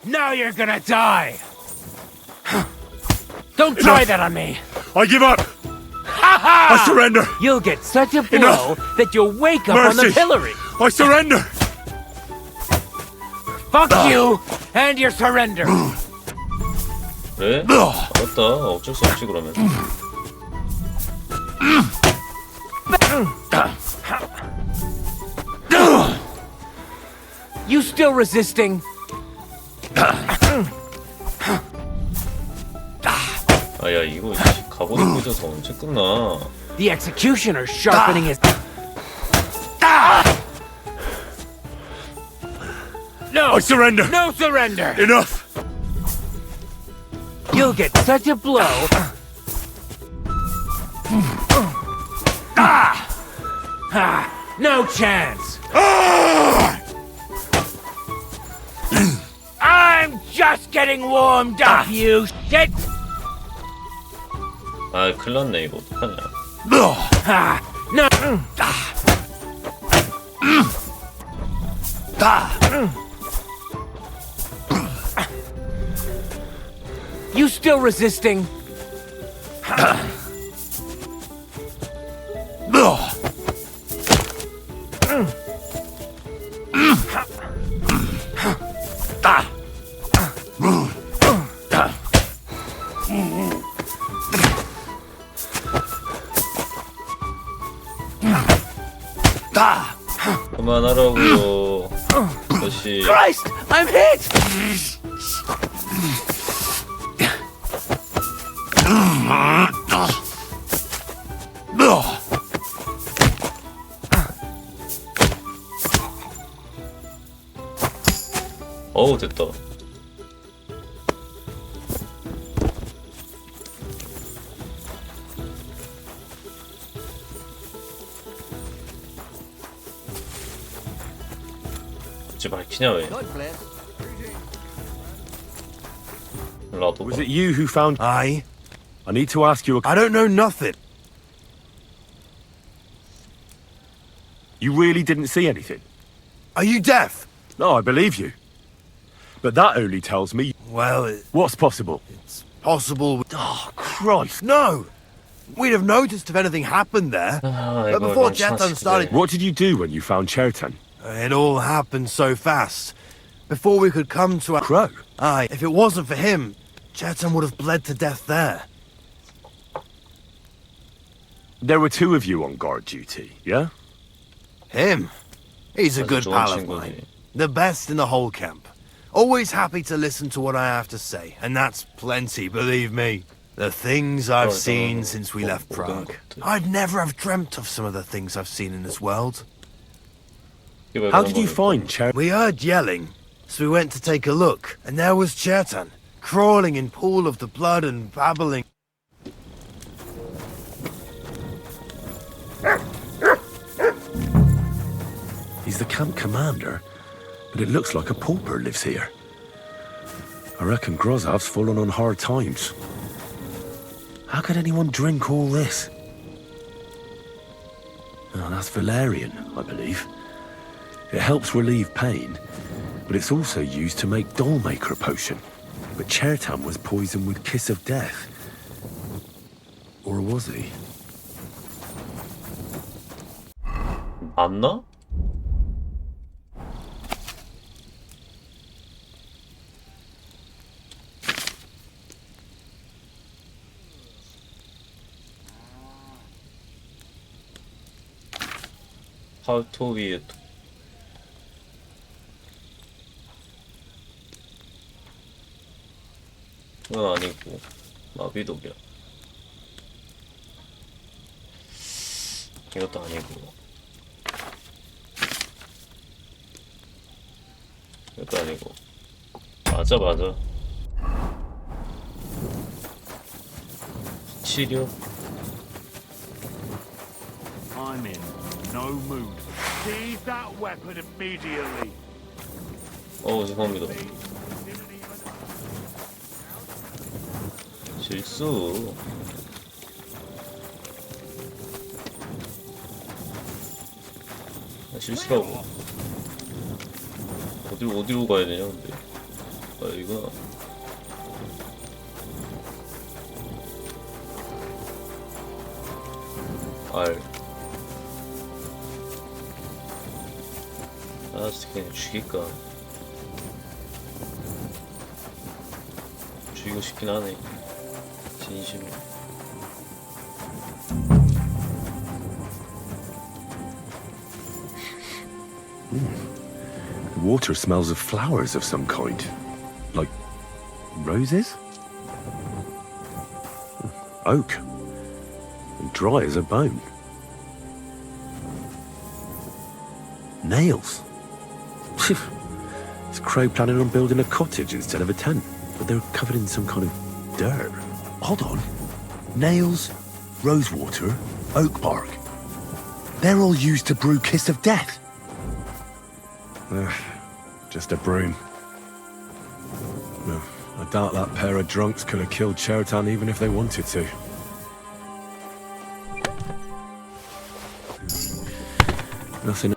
Now you're gonna die! Don't try that on me! I give up! I surrender! You'll get such a blow Enough. that you'll wake up on the Mercy. pillory! I surrender! Fuck you and your surrender! 그래? 알았다. 어쩔 수 없지 그러면. You still resisting? 아야 이거 갑옷 입고져서 언제 끝나? The executioner sharpening his... No! I surrender! No surrender! Enough! You'll get such a blow... No chance! I'm just getting warmed up, you shit! 아 큰일났네 이거 어떡하냐. No! You still resisting? 그만하라고요. 다시. Christ! I'm hit! 어우 됐다. 어찌 밝히냐 왜? 라도 Was it you who found... Aye. I need to ask you a... I don't know nothing. You really didn't see anything? Are you deaf? No, I believe you. But that only tells me... Well, What's possible? it's possible. Oh, Christ. No! We'd have noticed if anything happened there. 아, But 이거 before 멍청한 Chetan started... What did you do when you found Chertan? It all happened so fast. Before we could come to our... Crow? Aye, if it wasn't for him, Chetan would have bled to death there. There were two of you on guard duty, yeah? Him? He's a 아주 good 좋은 pal of 친구지. mine. The best in the whole camp. Always happy to listen to what I have to say, and that's plenty, believe me. The things I've seen since we left Prague. I'd never have dreamt of some of the things I've seen in this world. How did you find Chertan? We heard yelling, so we went to take a look, and there was Chetan, crawling in pool of the blood and babbling. He's the camp commander, but it looks like a pauper lives here. I reckon Grozov's fallen on hard times. How could anyone drink all this? Oh, that's valerian, I believe. It helps relieve pain, but it's also used to make dollmaker potion. But Chertan was poisoned with kiss of death. Or was he? 맞나? 팔토 위에 그건 아니고 마비독이야. 이것도 아니고 이것도 아니고 맞아 치료. I'm in no mood. Seize that weapon immediately. 죄송합니다. 실수. 실수라고. 어디로 가야 되냐 근데. 이거 R. 알았어, 그냥 죽일까. 죽이고 싶긴 하네, 진심으로. The water smells of flowers of some kind. Like roses? Oak. And dry as a bone. Nails. It's Crow planning on building a cottage instead of a tent, but they're covered in some kind of dirt. Hold on. Nails, rosewater, oak bark. They're all used to brew Kiss of Death. Just a broom. No, I doubt that pair of drunks could have killed Chertan even if they wanted to. Nothing.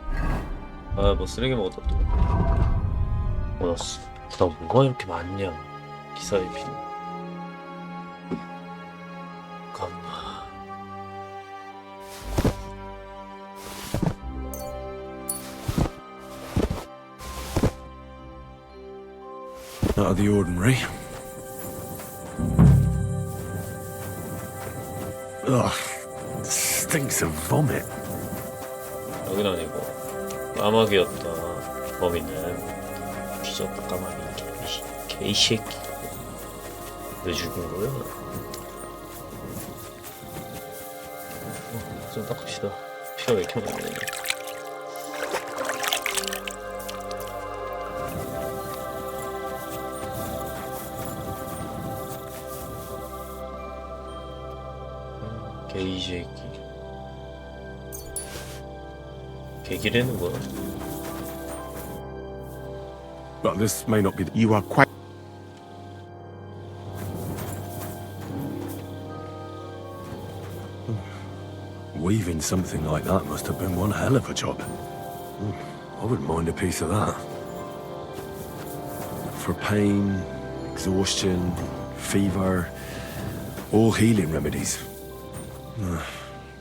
뭐 쓰레기 먹었다 또. 나 뭐가 이렇게 많냐? 기사에 비는. 잠깐만. Out of the ordinary. Ugh, stinks of vomit. 여긴 아니고 까마귀였다. 범인은 뒤졌다. 까마귀 개새끼. 왜 죽인 거야? 좀 닦읍시다. 피가 왜 이렇게 많네. 개새끼. 개기라는 거야? But this may not be. You are quite. Weaving something like that must have been one hell of a job. I wouldn't mind a piece of that. For pain, exhaustion, fever, all healing remedies.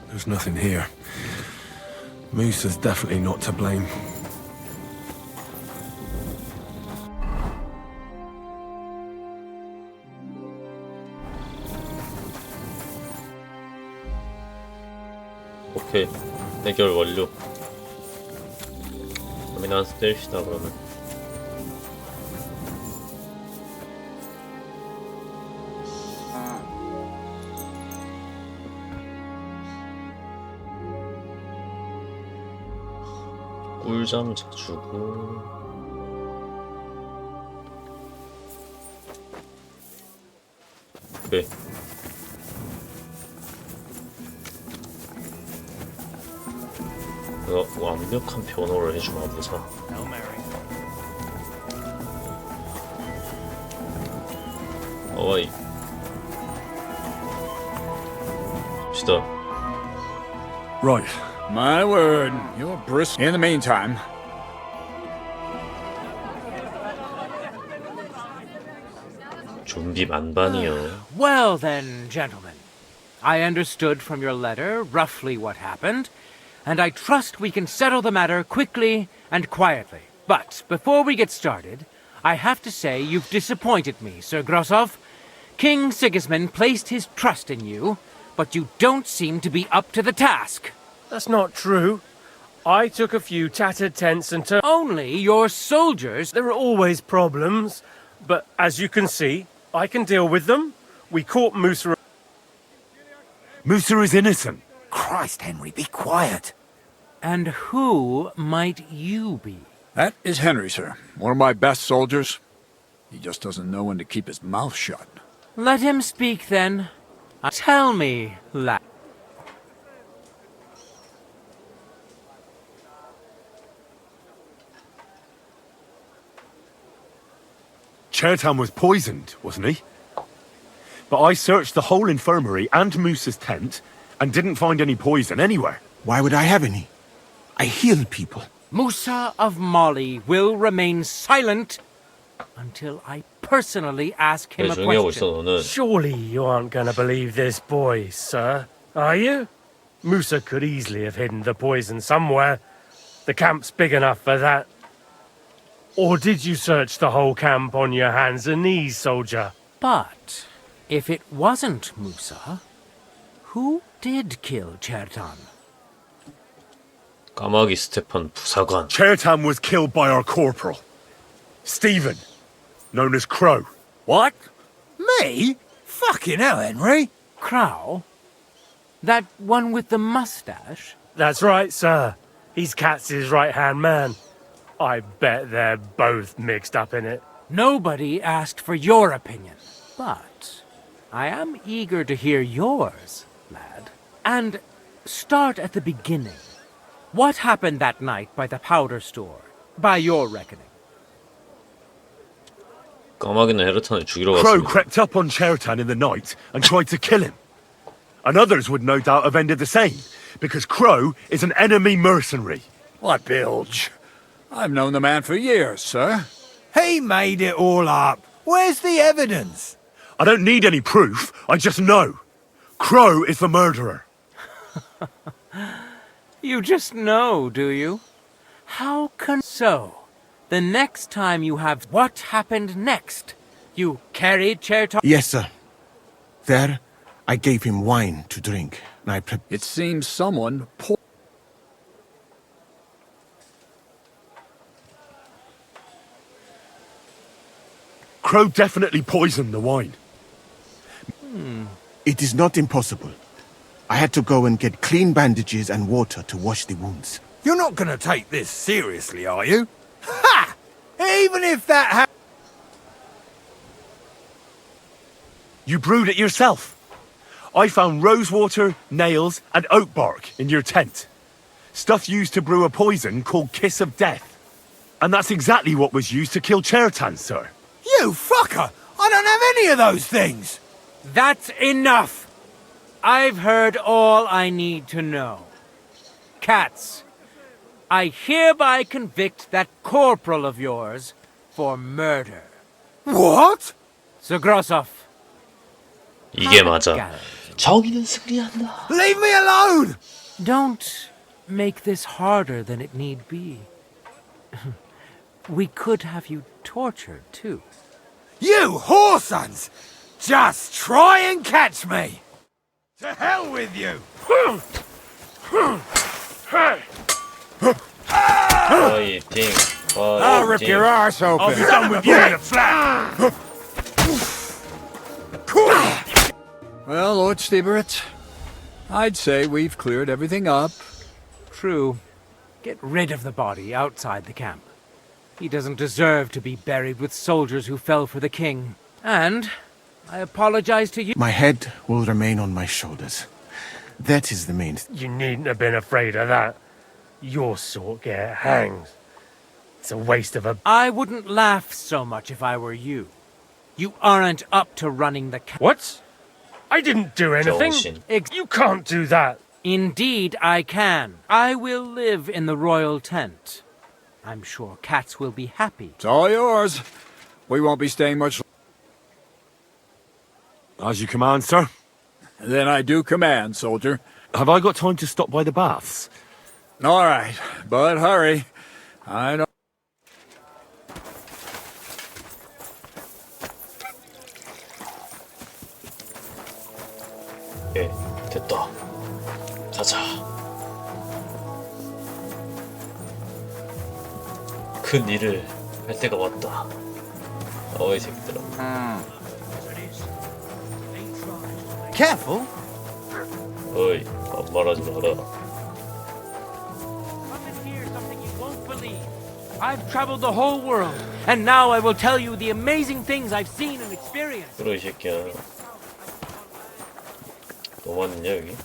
There's nothing here. Moose is definitely not to blame. 오케이, 해결 완료. 도미난스 때립시다. 그러면 꿀잠 자주고. 오케이. 완벽한 변호를 해주마 무사. 어이. 시다. Right. My word, you're brisk. In the meantime, 좀비 만반이요. Well then, gentlemen, I understood from your letter roughly what happened, and I trust we can settle the matter quickly and quietly. But before we get started, I have to say you've disappointed me, Sir Grosov. King Sigismund placed his trust in you, but you don't seem to be up to the task. That's not true. I took a few tattered tents and turned. Only your soldiers. There are always problems, but as you can see, I can deal with them. We caught Musa. Musa is innocent. Christ, Henry, be quiet. And who might you be? that is Henry, sir. One of my best soldiers. He just doesn't know when to keep his mouth shut. Let him speak then. Tell me, lad. Chertan was poisoned, wasn't he? But I searched the whole infirmary and Musa's tent and didn't find any poison anywhere. Why would I have any? I heal people. Musa of Mali will remain silent until I personally ask him 왜 a 조용히 하고 있어 question. 너는? Surely you aren't going to believe this boy, sir, are you? Musa could easily have hidden the poison somewhere. The camp's big enough for that. Or did you search the whole camp on your hands and knees, soldier? But if it wasn't Musa, who did kill Chertan? 까마귀 스테판 부사관. Chertan was killed by our corporal, Stephen, known as Crow. What? Me? Fucking hell, Henry. Crow? That one with the mustache? That's right, sir. He's Katz's right-hand man. I bet they're both mixed up in it. Nobody asked for your opinion, but I am eager to hear yours, lad. And start at the beginning. What happened that night by the powder store, by your reckoning? 까마귀는 헤르탄을 죽이러 Crow 갔습니다. crept up on Chertan in the night and tried to kill him. And others would no doubt have ended the same, because Crow is an enemy mercenary. What bilge? I've known the man for years, sir. He made it all up. Where's the evidence? I don't need any proof, I just know. Crow is the murderer. You just know, do you? How can so? The next time you have what happened next? You carried Chertan? Yes, sir. There, I gave him wine to drink, and I It seems someone poured. Crow definitely poisoned the wine. It is not impossible. I had to go and get clean bandages and water to wash the wounds. You're not gonna take this seriously, are you? Ha! Even if that You brewed it yourself. I found rosewater, nails, and oak bark in your tent. Stuff used to brew a poison called Kiss of Death. And that's exactly what was used to kill Chertan, sir. You fucker! I don't have any of those things! That's enough! I've heard all I need to know. Katz, I hereby convict that corporal of yours for murder. What? Zogrosov. 이게 맞아. Gallows. 정의는 승리한다. Leave me alone! Don't make this harder than it need be. We could have you tortured, too. You whoresons! Just try and catch me! To hell with you! 파이팅. I'll rip your 파이팅. arse open. I'll be done with you in a flash. Well, Lord Stieberitz, I'd say we've cleared everything up. True. Get rid of the body outside the camp. He doesn't deserve to be buried with soldiers who fell for the king. And I apologize to you. My head will remain on my shoulders. That is the main You needn't have been afraid of that. Your sort get hanged. It's a waste of a... I wouldn't laugh so much if I were you. You aren't up to running the camp. What? I didn't do anything. 정신. You can't do that. Indeed, I can. I will live in the royal tent. I'm sure Katz will be happy. It's all yours. We won't be staying much. As you command, sir. Then I do command, soldier. Have I got time to stop by the baths? All right, but hurry. I don't... 예, 됐다. 가자. 큰 일을 할 때가 왔다. 어이 새끼들아. Careful! 어이, 말하지 마라. Come and hear something you won't believe. I've traveled the whole world, and now I will tell you the amazing things I've seen and experienced. 그래 이 새끼야. 뭐 맞느냐 여기?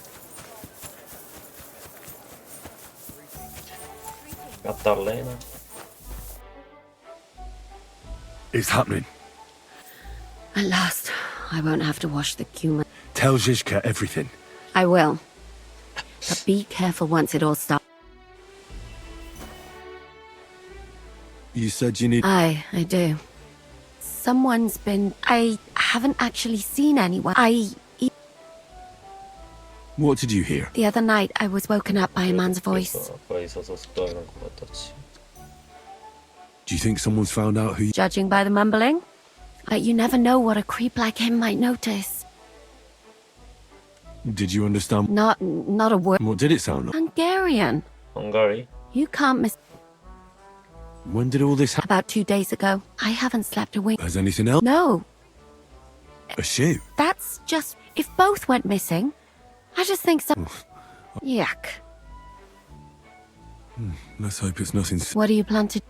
까달레나. It's happening. At last, I won't have to wash the cumin. Tell Zizka everything. I will. But be careful once it all starts. You said you need... I do. Someone's been... I haven't actually seen anyone. What did you hear? The other night, I was woken up by a man's voice. 아빠 있어서 습관한 것 같았지. Do you think someone's found out who you... Judging by the mumbling, you never know what a creep like him might notice. Did you understand? Not a word. What did it sound like? Hungarian. 헝가리? You can't miss... When did all this happen? About 2 days ago. I haven't slept a wink. Has anything else? No, A shoe? that's just... If both went missing, I just think so... Yuck. Let's hope it's nothing... What do you plan to...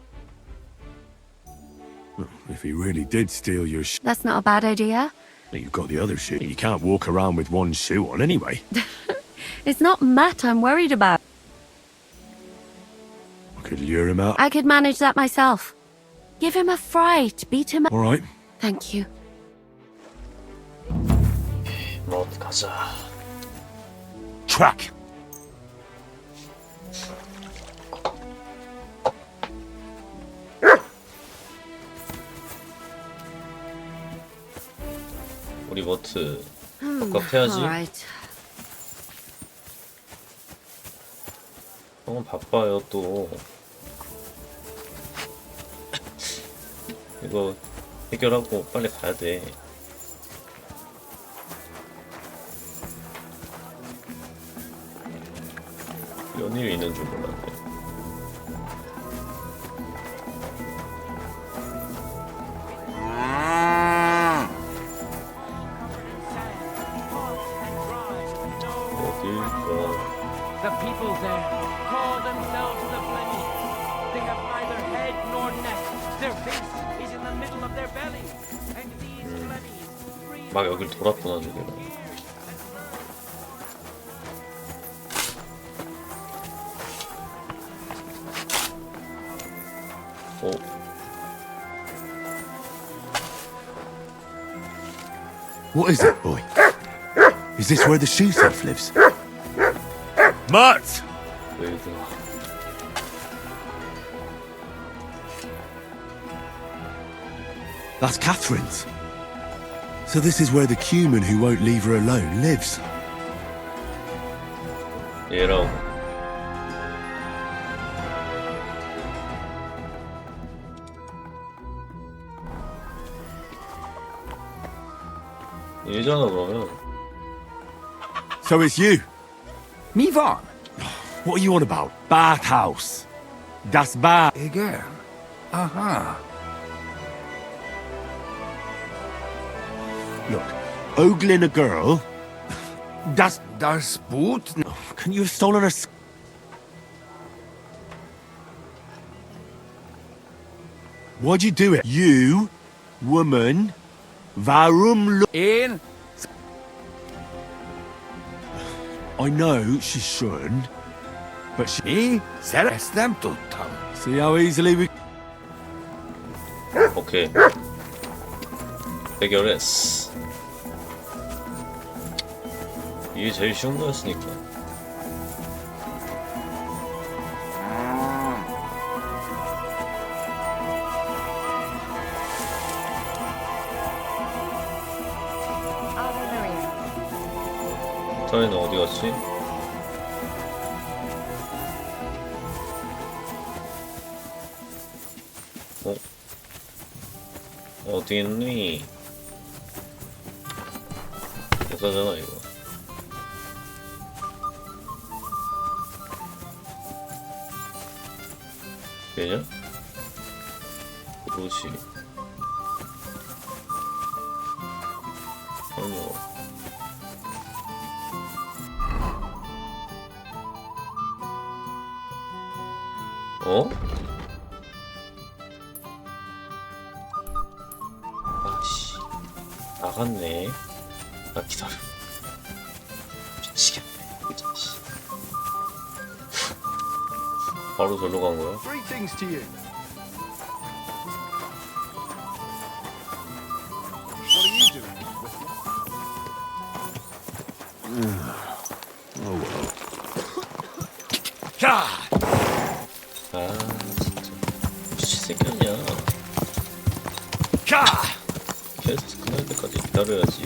If he really did steal your shoe... That's not a bad idea. You've got the other shoe. You can't walk around with one shoe on anyway. It's not Matt I'm worried about. I could lure him out. I could manage that myself. Give him a fright, beat him up. All right. Thank you. 뭐 어디 가자. Track! 우리 보트 복합해야지. Alright. 형은 바빠요 또. 이거 해결하고 빨리 가야 돼. 연일이 있는 줄 몰랐네. The people there call themselves the Flemings. They have neither head nor neck. Their face is in the middle of their belly. And these Flemings... 막 여길 돌았구나 저기가. 오. What is it, boy? Is this where the shoe thief lives? Mutt! 웨이드. That's Catherine's. So this is where the cumin who won't leave her alone lives. 얘랑 얘잖아 그러면. So it's you. Me van. What are you on about? Bathhouse. Das Bad. Again. Aha. Look, ogling a girl. Das Boot? Can you have stolen her? Why'd you do it? You, woman, varum. In. I know she shouldn't, but she. Them tuttam. See how easily we. 오케이. 해결했어. 이게 제일 쉬운 거였으니까. 터이는 어디 갔지? 어? 어디 있니? 여자잖아 이거. 얘냐? 그것이 아니요. 어? 아씨 나갔네. 아 기다려. 미치겠네. 진짜 씨. 바로 절로 간 거야? Greetings to you. What are you doing? Oh well. 아 진짜 미친 새끼 아니야. 때까지 기다려야지.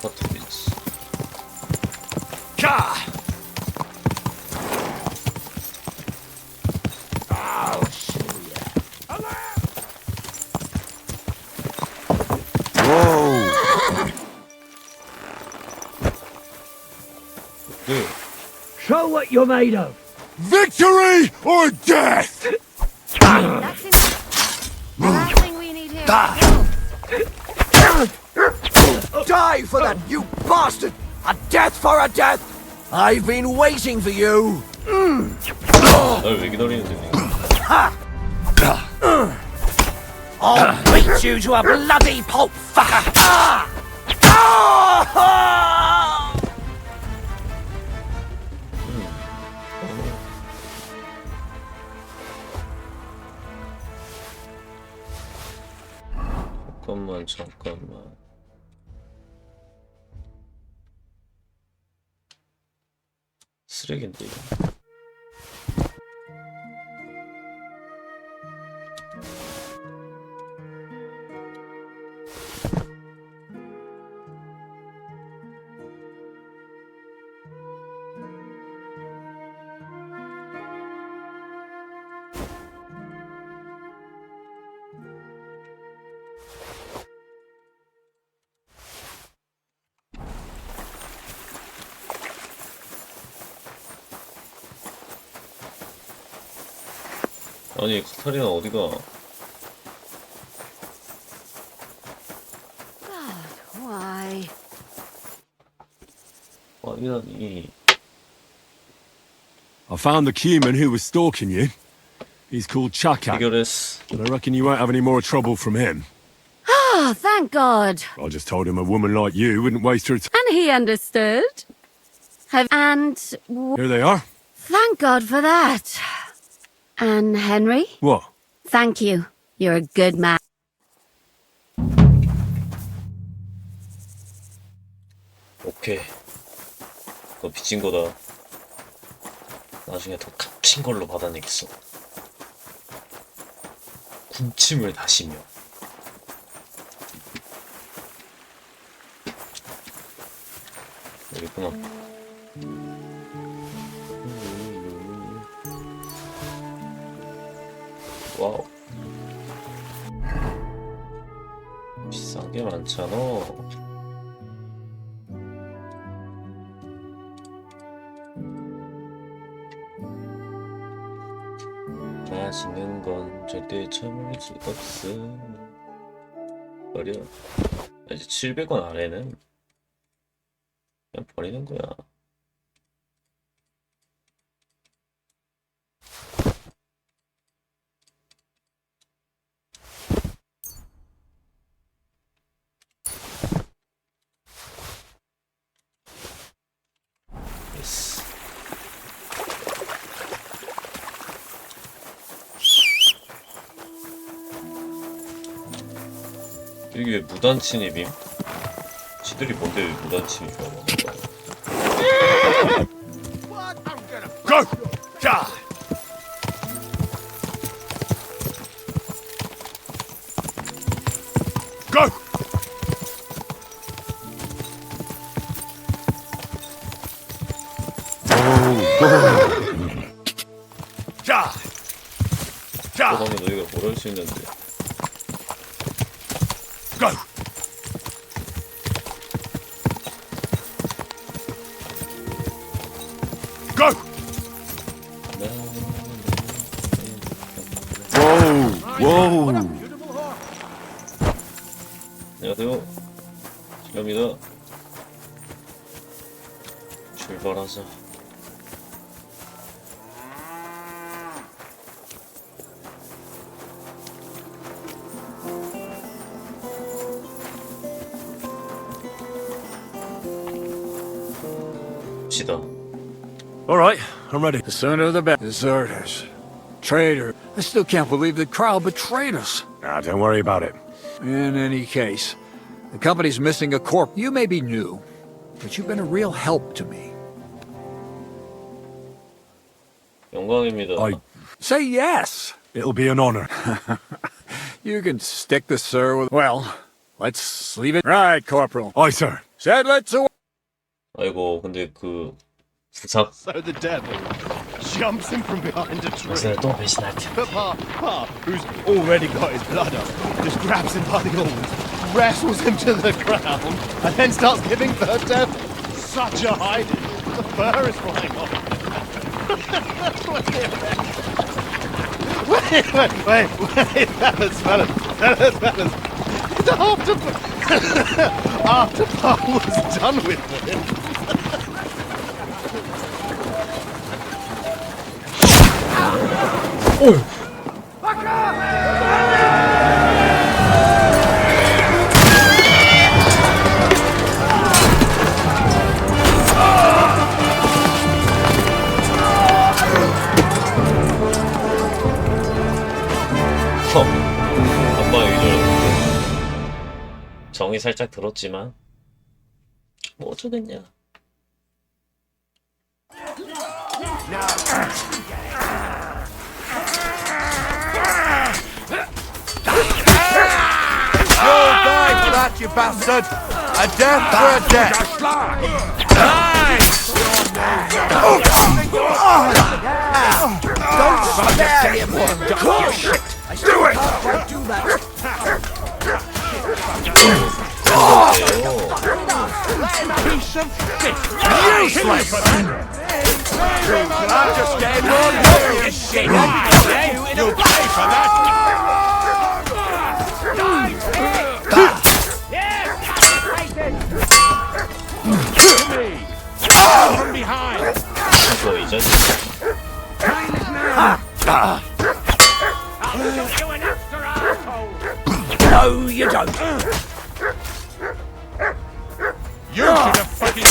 터뜨리지. Car! 네. Show what you're made of. Victory or death! That's it. The last thing we need here. Die for that, you bastard! A death for a death! I've been waiting for you! 날 왜 기다리는데? I'll beat you to a bloody pulp, fucker! 잠깐만. 쓰레기인데 이거. 아니 카타리나 어디가? God, why? 아니. I found the Cuman who was stalking you. He's called Chaka. 해결했어. But I reckon you won't have any more trouble from him. Oh, thank God. I just told him a woman like you wouldn't waste her time. And he understood. Here they are. Thank God for that. And Henry? What? Thank you. You're a good man. 오케이. 너 빚진 거다. 나중에 더 값진 걸로 받아내겠어. 군침을 다시며. 여기 있구나. 와우. 비싼 게 많잖아. 맛있는 건 절대 참을 수 없어. 버려. 이제 700원 아래는 그냥 버리는 거야. 예스. 이게 왜 무단 침입임? 지들이 뭔데 왜 무단 침입이야? Go! Car! Go! 자! 자! 그러면 너희가 뭘 할 수 있는데? Go! Go! Whoa! 안녕하세요. 실례합니다. 출발하자. 시다. All right, I'm ready. The sooner the better. Deserters. Traitor. I still can't believe the crowd betrayed us. Nah, don't worry about it. In any case, the company's missing a corp. You may be new, but you've been a real help to me. 영광입니다. I... Say yes. It'll be an honor. You can stick the sir with... Well, let's leave it... Right, Corporal. Aye, sir. Said let's... 아이고 근데 그 부상 So the devil jumps in from behind a tree. 무슨 또 배신할 텐데. But Pa, who's already got his blood up, just grabs him by the horns, wrestles him to the ground, and then starts giving the devil such a hiding. The fur is flying off. Wait, fellas. After Pa was done with him. 아빠가 여기 저랬는데 정이 살짝 들었지만 뭐 어쩌겠냐. You'll die for that, you bastard! A death for a death! Don't spare him! Do it! Do that! Piece of shit! Useless! Understand what you shit! You'll pay for that! From behind! 이거 이제 No, you don't. You should have fucking...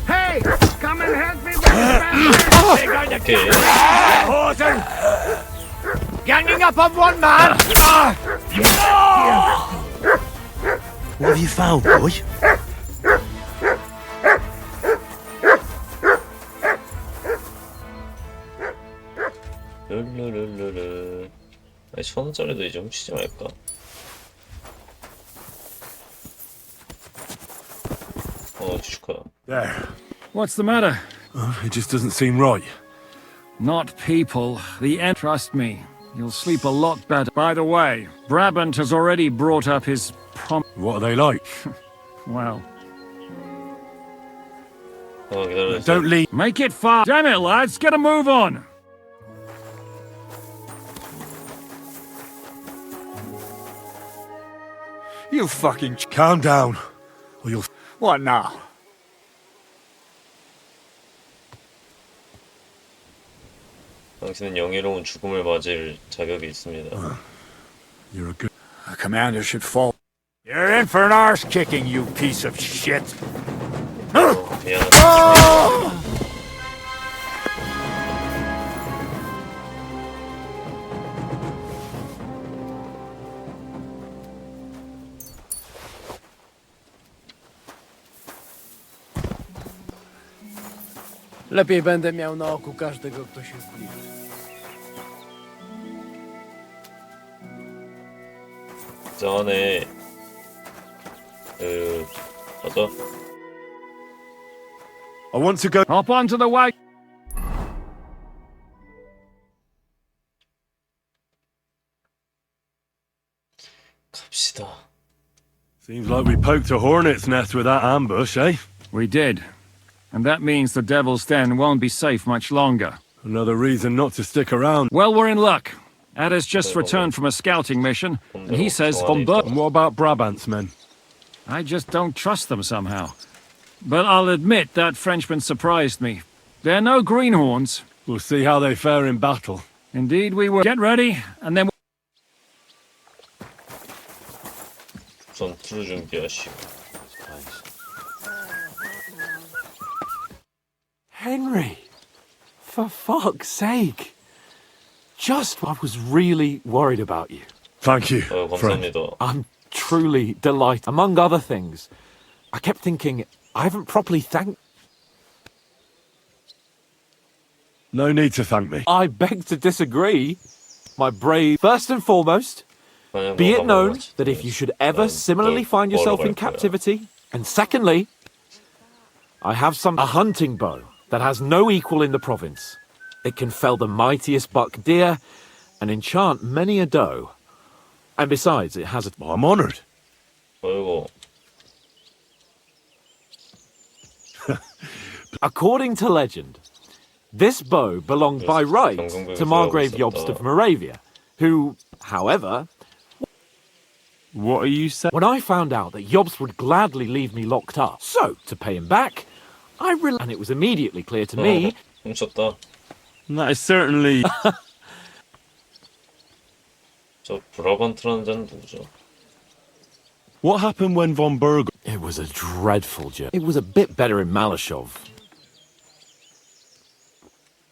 Hey! Come and help me with the They're going to 오케이. Horton! Ganging up on one man! What have you found, boy? 룰루룰루루. 아니 1,000원짜리도 이제 훔치지 말까? 축하. There. What's the matter? It just doesn't seem right. Not people. The end. Trust me. You'll sleep a lot better. By the way, Brabant has already brought up his What are they like? Well, 기다려. Don't leave. make it fast. Damn it, lads. Get a move on. You fucking... Calm down, or you'll... What now? 당신은 영예로운 죽음을 맞을 자격이 있습니다. You're a good... The commander should fall. You're in for an arse kicking, you piece of shit. 미안하다. Lepiej będę miał na oku każdego, kto się zbliży. 전에 맞아. I want to go... Hop onto the wagon. 갑시다. Seems like we poked a hornet's nest with that ambush, eh? We did. And that means the Devil's Den won't be safe much longer. Another reason not to stick around. Well, we're in luck. Ada's just returned from a scouting mission, and he says von Bur... And what about Brabant's men? I just don't trust them somehow. But I'll admit that Frenchman surprised me. They're no greenhorns. We'll see how they fare in battle. Indeed we will. Get ready, and then... 전투를 준비하시오. Henry, for fuck's sake. Just I was really worried about you. Thank you, friend. 감사합니다. I'm truly delighted. Among other things, I kept thinking, I haven't properly thanked... No need to thank me. I beg to disagree. My brave. First and foremost, be it known that if you should ever similarly find yourself in captivity, and secondly, I have a hunting bow that has no equal in the province. It can fell the mightiest buck deer and enchant many a doe. And besides, it has a... Well, I'm honoured. 어이구. According to legend, this bow belonged by right to Margrave Jobst of Moravia, who, however... What are you saying? When I found out that Jobst would gladly leave me locked up, so, to pay him back, and it was immediately clear to me... 훔쳤다. That is certainly... 저 브라반트라는 자는 누구죠? What happened when von Berg... It was a dreadful journey. It was a bit better in Malashov.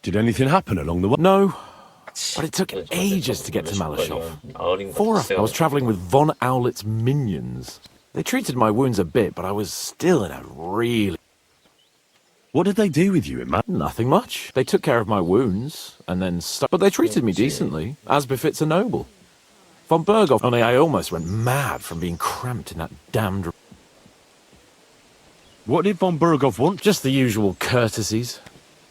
Did anything happen along the way? No, but it took ages to get to Malashov. I was travelling with Von Owlet's minions. They treated my wounds a bit, but I was still in a really... What did they do with you in Nothing much. They took care of my wounds, and then but they treated me decently, as befits a noble. Von Berghoff, only I almost went mad from being cramped in that damned... What did von Berghoff want? Just the usual courtesies.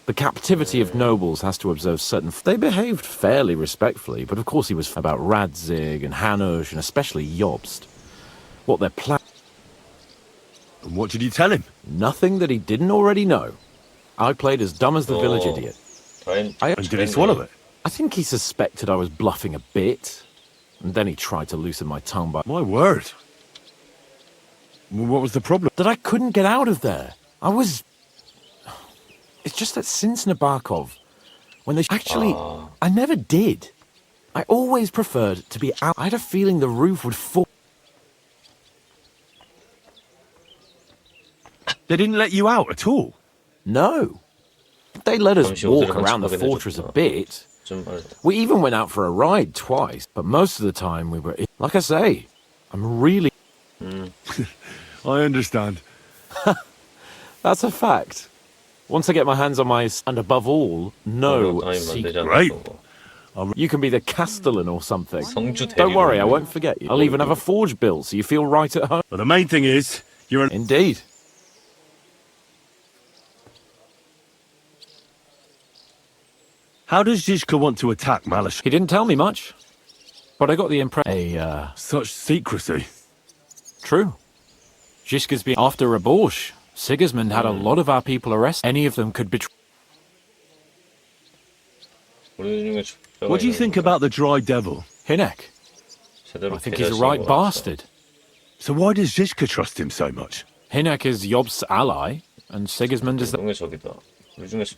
The captivity of nobles has to observe certain... They behaved fairly respectfully, but of course he was about Radzig and Hanush, and especially Jobst. What their plan... And what did you tell him? Nothing that he didn't already know. I played as dumb as the village idiot. And did he swallow it? I think he suspected I was bluffing a bit, and then he tried to loosen my tongue by... My word. What was the problem? That I couldn't get out of there. I was... It's just that since Nabokov, when they... Actually, I never did. I always preferred to be out. I had a feeling the roof would fall. They didn't let you out at all? No. They let us walk around the fortress a bit. We even went out for a ride twice, but most of the time we were... Like I say, I'm really... I understand. That's a fact. Once I get my hands on my... And above all, no secret. Great. You can be the Castellan or something. Don't worry, I won't forget you. I'll even have a forge built so you feel right at home. But the main thing is, you're an... Indeed. How does Zizka want to attack Malish? He didn't tell me much, but I got the impression... Such secrecy. True. Zizka's been... After Raborsh, Sigismund had a lot of our people arrested. Any of them could betray... What do you think about the Dry Devil? Hinek. I think he's a right bastard. So why does Zizka trust him so much? Hinek is Jobst's ally, and Sigismund is the...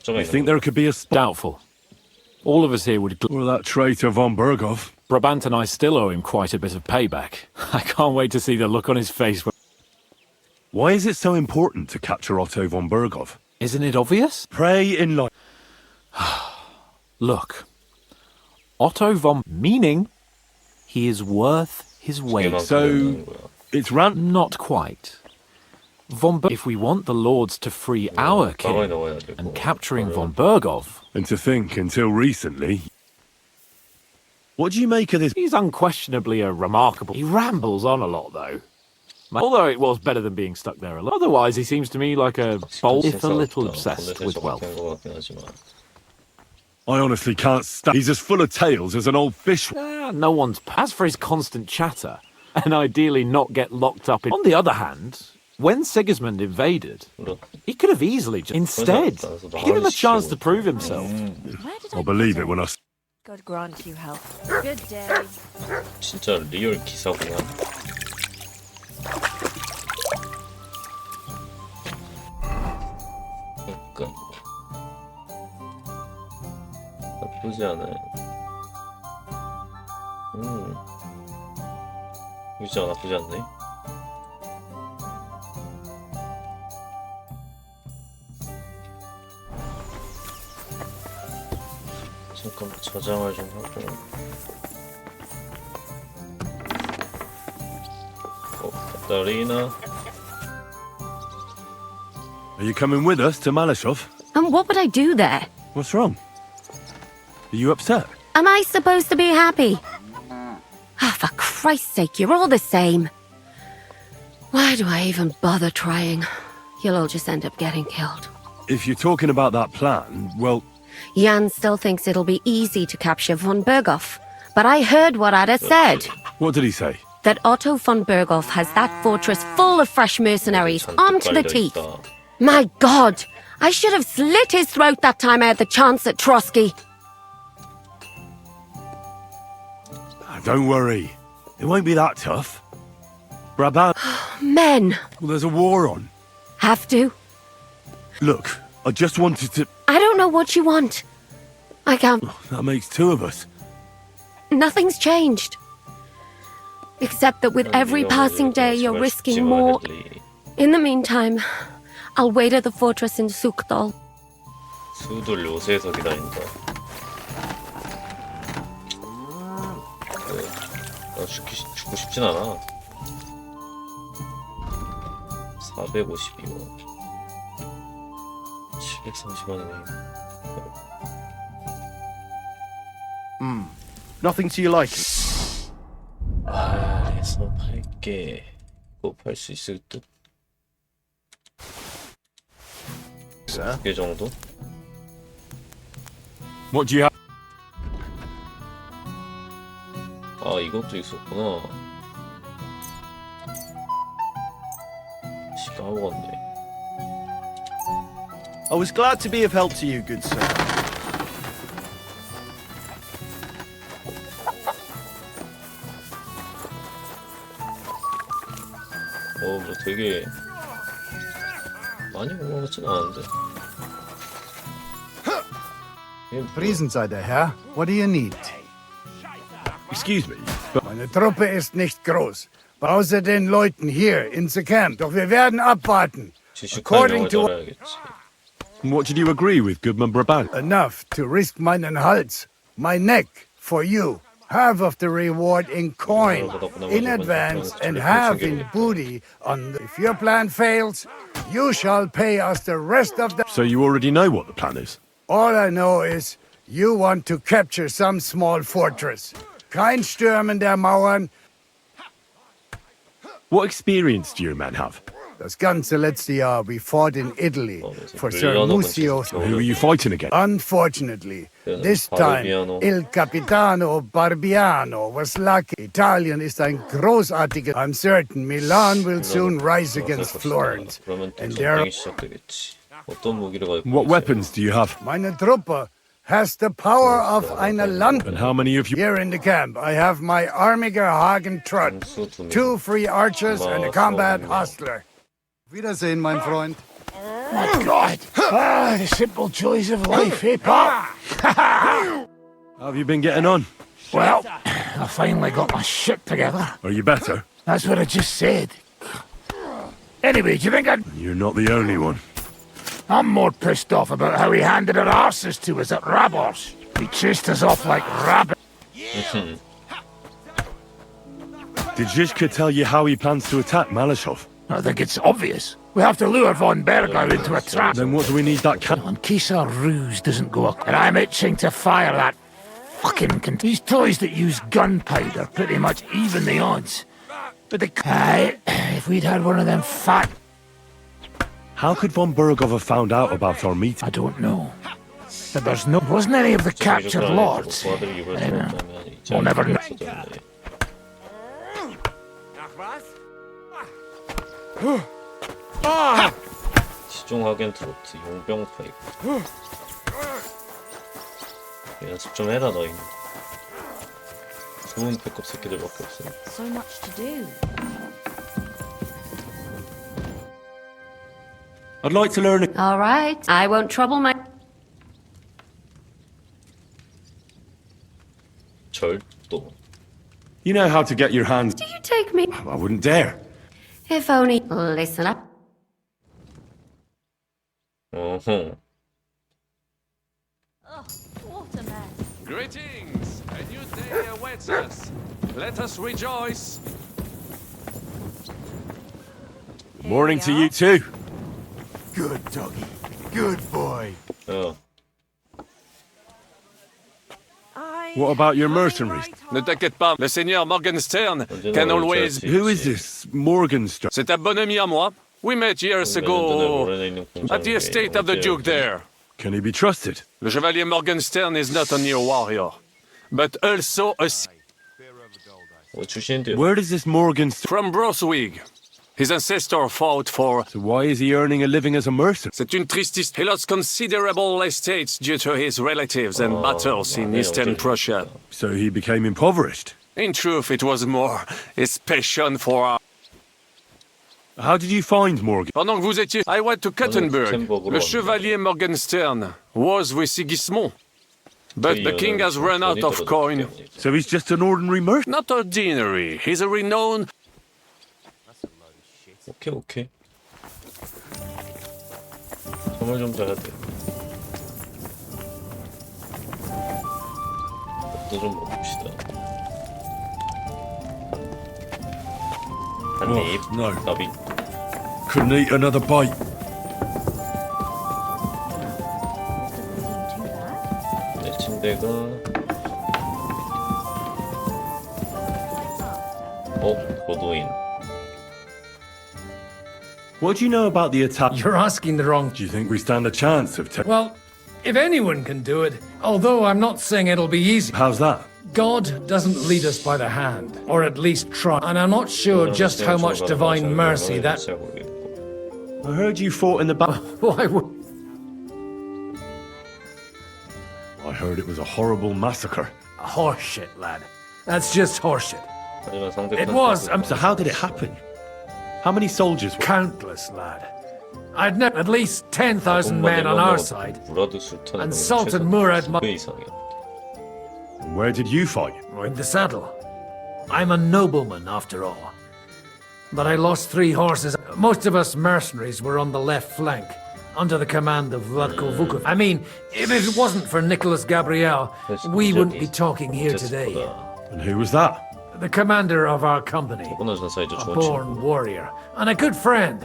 You think there could be a... Doubtful. All of us here would... Or that traitor von Berghoff. Brabant and I still owe him quite a bit of payback. I can't wait to see the look on his face when... Why is it so important to capture Otto von Berghoff? Isn't it obvious? Pray in light. Look. Otto von... Meaning, he is worth his weight. So, it's Not quite. If we want the lords to free our king and capturing von Berghoff... And to think, until recently... What do you make of this? He's unquestionably a remarkable... He rambles on a lot, though. Although it was better than being stuck there alone. Otherwise, he seems to me like a bold, if a little obsessed with wealth. I honestly can't stand... He's as full of tales as an old fish... No one's... As for his constant chatter, and ideally not get locked up in... On the other hand... When Sigismund invaded, he could have easily just... Instead, give him a chance to prove himself. I'll believe it when I... God grant you health. Good day. 진짜 리얼 기사구나. 약간 나쁘지 않아요. 진짜 나쁘지 않네. 잠깐 저장을 좀 하고. 카타리나. Are you coming with us to Malashov? And what would I do there? What's wrong? Are you upset? Am I supposed to be happy? Ah, for Christ's sake, you're all the same. Why do I even bother trying? You'll all just end up getting killed. If you're talking about that plan, well... Jan still thinks it'll be easy to capture von Berghoff. But I heard what Ada said. What did he say? That Otto von Berghoff has that fortress full of fresh mercenaries, armed to the teeth. My God! I should have slit his throat that time I had the chance at Trotsky. Don't worry. It won't be that tough. Brabant... Men! Well, there's a war on. Have to? Look, I just wanted to... I don't know what you want. I can't... That makes two of us. Nothing's changed. Except that with every passing day you're risking more. In the meantime, I'll wait at the fortress in Sukdal. 수들 요새에서 기다린다. 나 죽고 싶진 않아. 452원. 730원이네. Nothing to your liking. 그래서 팔게. 또 팔 수 있을 듯. 두 개 정도? What do you have? 아, 이것도 있었구나. 씨, 까먹었네. I was glad to be of help to you, good sir. 뭐 되게 많이 온 것 같진 않은데. Friesenseite, Herr. What do you need? Excuse me, but... Meine Truppe ist nicht groß. Außer den Leuten hier in the camp. Doch wir werden abwarten. According to... What did you agree with Goodman Brabant? Enough to risk meinen Hals, my neck, for you. Half of the reward in coin, in advance, and half in booty. If your plan fails, you shall pay us the rest of the... So you already know what the plan is? All I know is, you want to capture some small fortress. Kein Stürmen der Mauern. What experience do your men have? Das ganze letzte Jahr we fought in Italy for Sir Mucio. Who are you fighting against? Unfortunately, this time Il Capitano Barbiano was lucky. Italian ist ein großartiger... I'm certain Milan will soon rise against Florence. And there... What weapons do you have? Meine Truppe has the power of eine Land. And how many of you... Here in the camp, I have my Armiger Hagen Trot, 2 free archers and a combat hostler. Wiedersehen, mein Freund. My God! Ah, the simple joys of life, eh, Pop? How have you been getting on? Well, I finally got my shit together. Are you better? That's what I just said. Anyway, do you think I'd... You're not the only one. I'm more pissed off about how he handed our arses to us at Rabos. He chased us off like rabbits. Did Zizka tell you how he plans to attack Malashov? I think it's obvious. We have to lure von Bergau into a trap. Then what do we need that In case our ruse doesn't go up. And I'm itching to fire that fucking... These toys that use gunpowder pretty much even the odds. But if we'd had one of them fat... How could von Bergov have found out about our meeting? I don't know. But there's no... Wasn't any of the captured lords. We'll never know. 시종 하겐 트로트 용병 파이프. 연습 좀 해라 너희. 좋은 백업 새끼들밖에 없어. So much to do. I'd like to learn... All right, I won't trouble my... 절도. You know how to get your hands... Do you take me? I wouldn't dare. If only... Listen up. 어허. Oh, what a mess. Greetings! A new day awaits us. Let us rejoice. Morning to you too. Good doggy. Good boy. 야. What about your mercenaries? Ne t'inquiète pas, le seigneur Morgenstern can always... Who is this Morgenstern? C'est un bon ami à moi. We met years ago at the estate of the Duke there. Can he be trusted? Le chevalier Morgenstern is not only a warrior, but also a... Where does this Morgenstern... From Broswig. His ancestor fought for... So why is he earning a living as a mercenary? C'est une triste histoire. He lost considerable estates due to his relatives and battles in Eastern Prussia. So he became impoverished? In truth, it was more his passion for... How did you find Morgan? Pendant que vous étiez... I went to Kuttenberg. Le chevalier Morgenstern was with Sigismund. But the king has run out of coin. So he's just an ordinary merchant? Not ordinary. He's a renowned... 오케이. 정말 좀 잘해야 돼. 또 좀 먹읍시다. 한 입. No. 나비. Couldn't eat another bite. 내 침대가. 고도인. What do you know about the attack? You're asking the wrong... Do you think we stand a chance of... Well, if anyone can do it, although I'm not saying it'll be easy. How's that? God doesn't lead us by the hand, or at least try. And I'm not sure just how much divine mercy that... I heard you fought in the battle. Why would... I heard it was a horrible massacre. Horseshit, lad. That's just horseshit. It was... So how did it happen? How many soldiers were... Countless, lad. I'd know at least 10,000 men on our side. And Sultan Murad... And where did you fight? In the saddle. I'm a nobleman, after all. But I lost 3 horses. Most of us mercenaries were on the left flank, under the command of Vladko Vukov. I mean, if it wasn't for Nicholas Gabriel, we wouldn't be talking here today. And who was that? The commander of our company. A born warrior. And a good friend.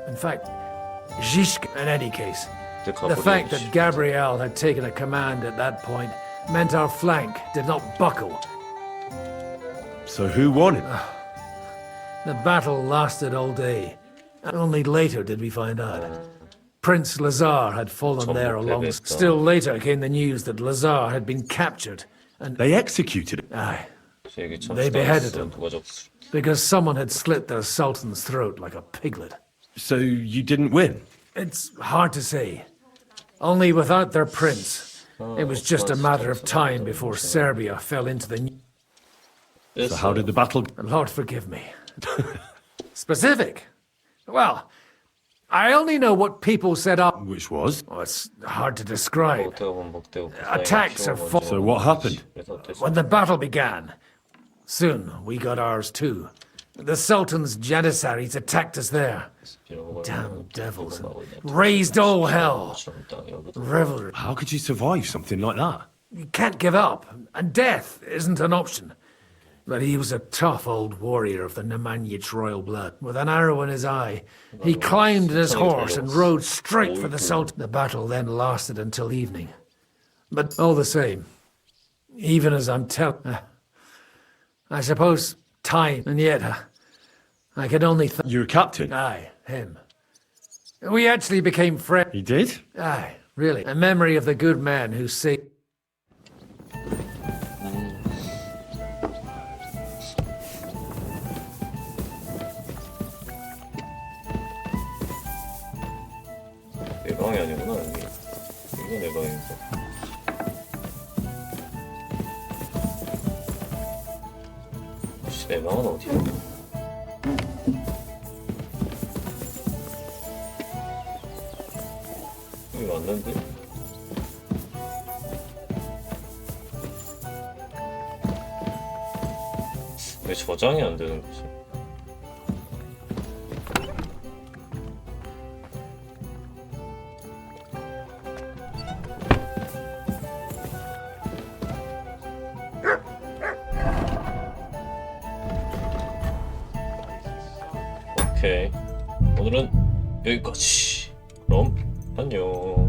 In fact, Zhishka, in any case. The fact that Gabriel had taken a command at that point meant our flank did not buckle. So who won it? The battle lasted all day. And only later did we find out. Prince Lazar had fallen there along. Still later came the news that Lazar had been captured. And they executed him? Aye. They beheaded him. Because someone had slit their sultan's throat like a piglet. So you didn't win? It's hard to say. Only without their prince, it was just a matter of time before Serbia fell into the... So how did the battle... Lord forgive me. Specific? Well, I only know what people set up. Which was? Oh, it's hard to describe. Attacks are... So what happened? When the battle began, soon we got ours too. The Sultan's Janissaries attacked us there. Damn devils. Raised all hell. Revelry. How could you survive something like that? You can't give up, and death isn't an option. But he was a tough old warrior of the Nemanyich royal blood. With an arrow in his eye, he climbed his horse and rode straight for the Sultan. The battle then lasted until evening. But all the same, even as I'm telling... I suppose time, and yet I could only... Your captain? Aye, him. We actually became friends. He did? Aye, really. A memory of the good man who saved... 내 방이 아니구나, 여기. 이거 내 방인가? 혹시 내 방은 어디야? 여기 왔는데? 왜 저장이 안 되는 거지? 오케이. 오늘은 여기까지. 그럼 안녕.